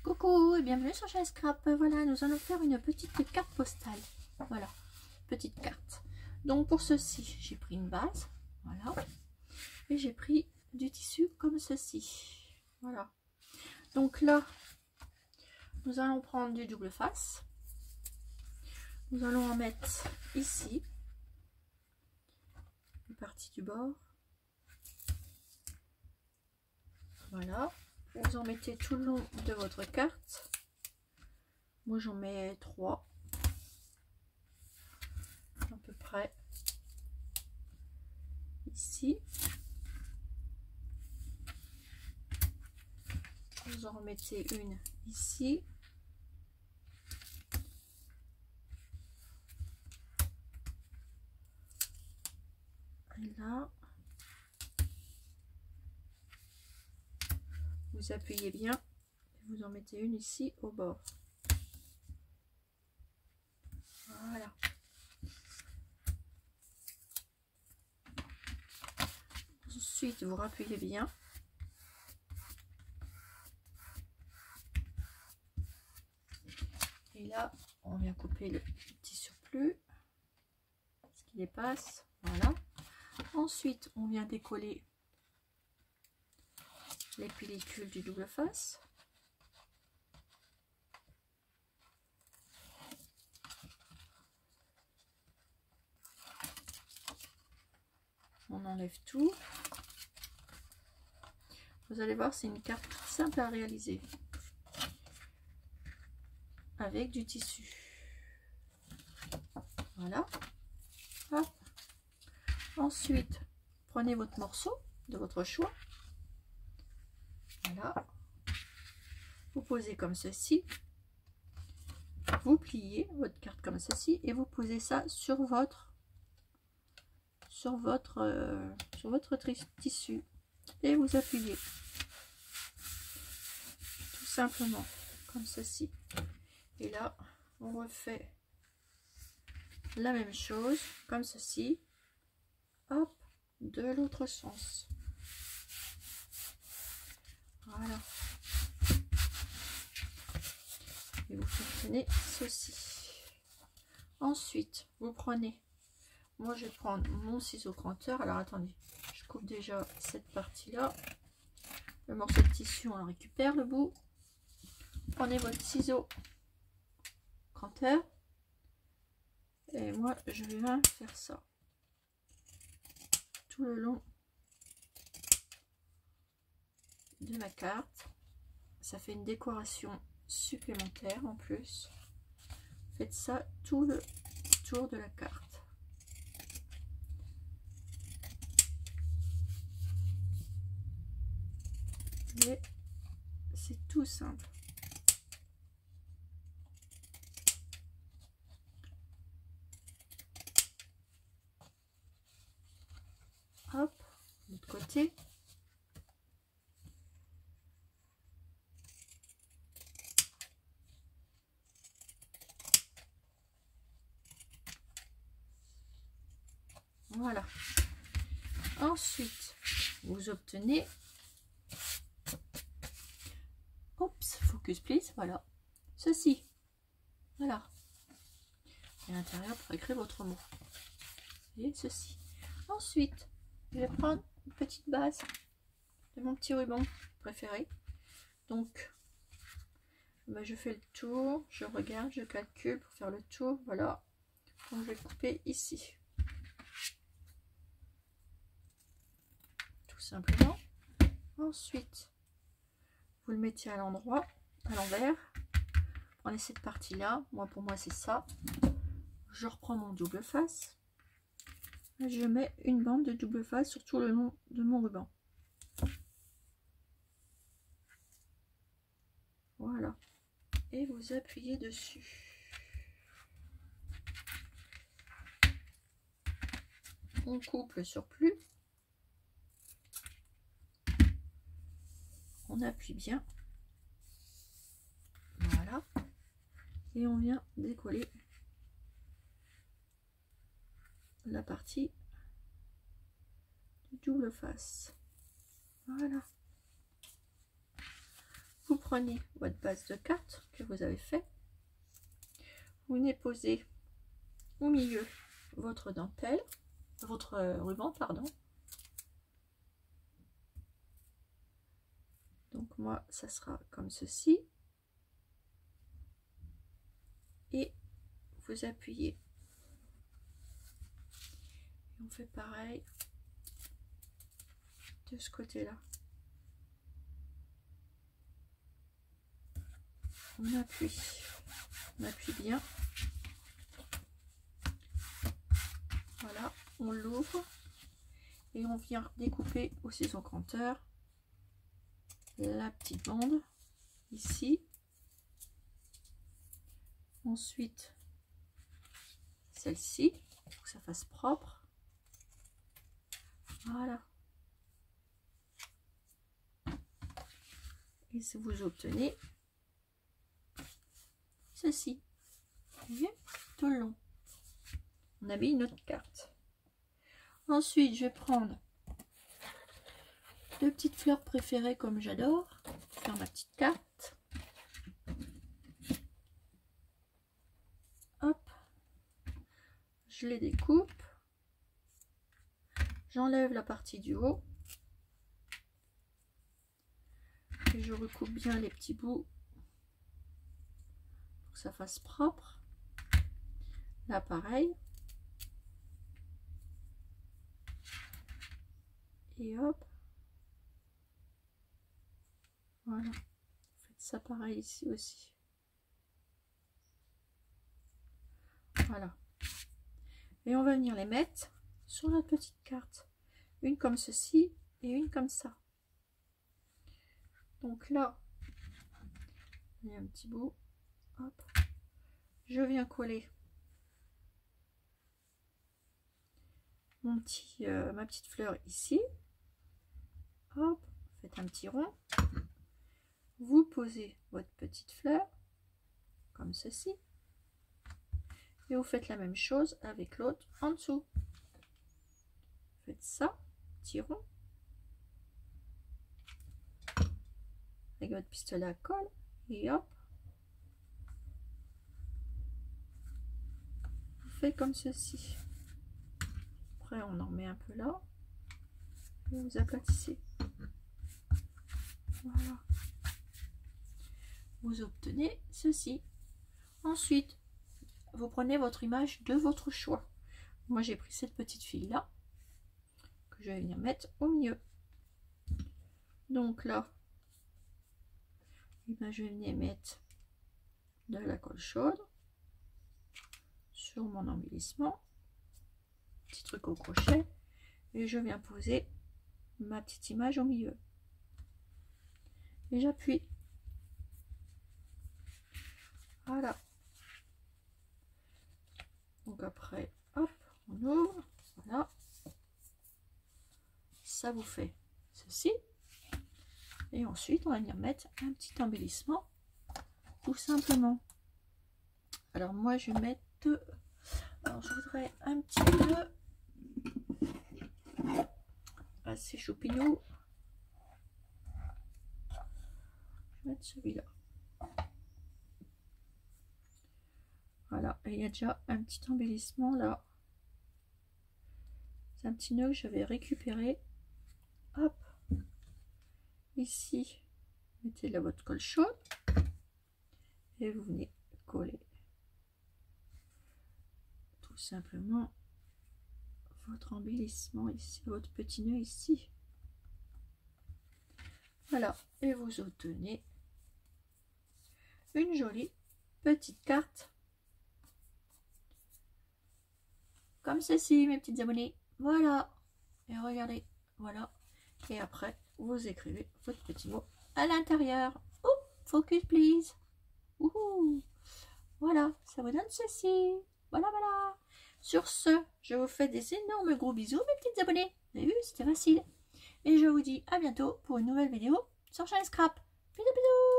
Coucou et bienvenue sur Chai Scrap. Voilà, nous allons faire une petite carte postale. Voilà, petite carte. Donc pour ceci, j'ai pris une base, voilà, et j'ai pris du tissu comme ceci. Voilà. Donc là, nous allons prendre du double face. Nous allons en mettre ici, une partie du bord. Voilà. Vous en mettez tout le long de votre carte. Moi j'en mets 3 à peu près ici. Vous en remettez une ici. Et là, vous appuyez bien et vous en mettez une ici au bord. Voilà. Ensuite, vous rappuyez bien. Et là, on vient couper le petit surplus, ce qui dépasse. Voilà. Ensuite, on vient décoller les pellicules du double face. On enlève tout. Vous allez voir, c'est une carte simple à réaliser avec du tissu. Voilà. Hop. Ensuite, prenez votre morceau de votre choix. Voilà. Vous posez comme ceci. Vous pliez votre carte comme ceci et vous posez ça sur votre tissu et vous appuyez tout simplement comme ceci. Et là, on refait la même chose comme ceci. Hop, de l'autre sens. Voilà. Et vous obtenez ceci. Ensuite, vous prenez, moi je vais prendre mon ciseau cranteur. Alors attendez, je coupe déjà cette partie là. Le morceau de tissu, on le récupère le bout. Prenez votre ciseau cranteur. Et moi je vais faire ça tout le long de ma carte. Ça fait une décoration supplémentaire en plus. Faites ça tout le tour de la carte. Et c'est tout simple. Hop, de l'autre côté. Voilà. Ensuite, vous obtenez, oups, focus please, voilà, ceci. Voilà. Et à l'intérieur pour écrire votre mot. Et ceci. Ensuite, je vais prendre une petite base de mon petit ruban préféré. Donc, ben, je fais le tour, je regarde, je calcule pour faire le tour. Voilà. Donc, je vais couper ici. Tout simplement. Ensuite, vous le mettez à l'endroit, à l'envers. Prenez cette partie là. Moi, pour moi, c'est ça. Je reprends mon double face. Je mets une bande de double face sur tout le long de mon ruban. Voilà. Et vous appuyez dessus. On coupe le surplus. On appuie bien. Voilà. Et on vient décoller la partie du double face. Voilà. vous prenez votre base de cartes que vous avez fait, vous venez poser au milieu votre dentelle, votre ruban, pardon. Donc moi, ça sera comme ceci. Et vous appuyez. Et on fait pareil de ce côté-là. On appuie bien. Voilà, on l'ouvre et on vient découper au ciseau compteur la petite bande ici. Ensuite, celle-ci, pour que ça fasse propre. Voilà. Et si vous obtenez ceci, vous voyez, tout le long. On a mis une autre carte. Ensuite, je vais prendre deux petites fleurs préférées comme j'adore, faire ma petite carte. Hop, je les découpe. J'enlève la partie du haut. Et je recoupe bien les petits bouts pour que ça fasse propre. Là, pareil. Et hop, voilà, faites ça pareil ici aussi, voilà, et on va venir les mettre sur notre petite carte, une comme ceci et une comme ça. Donc là, il y a un petit bout, hop, je viens coller mon ma petite fleur ici. Hop, faites un petit rond, vous posez votre petite fleur comme ceci et vous faites la même chose avec l'autre en dessous. Faites ça, petit rond avec votre pistolet à colle et hop, vous faites comme ceci. Après on en remet un peu là et vous aplatissez. Voilà, vous obtenez ceci. Ensuite, vous prenez votre image de votre choix. Moi, j'ai pris cette petite fille là que je vais venir mettre au milieu. Donc là, je vais venir mettre de la colle chaude sur mon embellissement, petit truc au crochet, et je viens poser ma petite image au milieu. Et j'appuie. Voilà. Donc après, hop, on ouvre. Voilà. Ça vous fait ceci. Et ensuite, on va venir mettre un petit embellissement, tout simplement. Alors moi, je vais mettre... Alors, je voudrais un petit peu... assez choupinou. Je vais mettre celui-là. Voilà, et il y a déjà un petit embellissement là. C'est un petit nœud que j'avais récupéré. Hop, ici, mettez là votre colle chaude et vous venez coller tout simplement votre embellissement ici, votre petit nœud ici. Voilà, et vous obtenez une jolie petite carte comme ceci, mes petites abonnées. Voilà, et regardez, voilà, et après vous écrivez votre petit mot à l'intérieur. Focus please. Voilà, ça vous donne ceci. Voilà, voilà. Sur ce, je vous fais des énormes gros bisous, mes petites abonnées. Vous avez vu, c'était facile. Et je vous dis à bientôt pour une nouvelle vidéo sur Shine Scrap. Bisous, bisous.